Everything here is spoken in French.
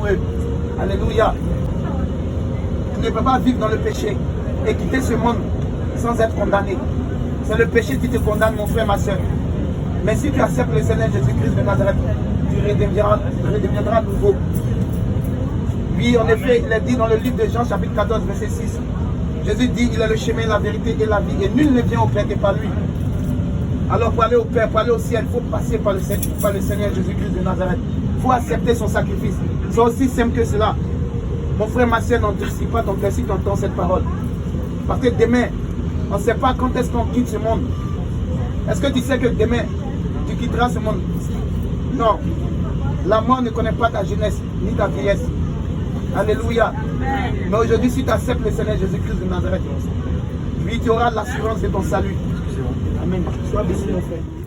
pour eux. Alléluia. Tu ne peux pas vivre dans le péché et quitter ce monde sans être condamné. C'est le péché qui te condamne, mon frère, ma soeur. Mais si tu acceptes le Seigneur Jésus-Christ de Nazareth, tu redeviendras à nouveau. Oui, en effet, il est dit dans le livre de Jean, chapitre 14, verset 6. Jésus dit, il est le chemin, la vérité et la vie. Et nul ne vient au Père que par lui. Alors pour aller au Père, pour aller au ciel, il faut passer par le Seigneur Jésus-Christ de Nazareth. Il faut accepter son sacrifice. C'est aussi simple que cela. Mon frère, ma soeur, n'endurcis pas ton cœur si tu entends cette parole. Parce que demain, on ne sait pas quand est-ce qu'on quitte ce monde. Est-ce que tu sais que demain, tu quitteras ce monde? Non. La mort ne connaît pas ta jeunesse, ni ta vieillesse. Alléluia. Mais aujourd'hui, si tu acceptes le Seigneur Jésus-Christ de Nazareth, oui, tu auras l'assurance de ton salut. Amen. Sois béni, mon frère.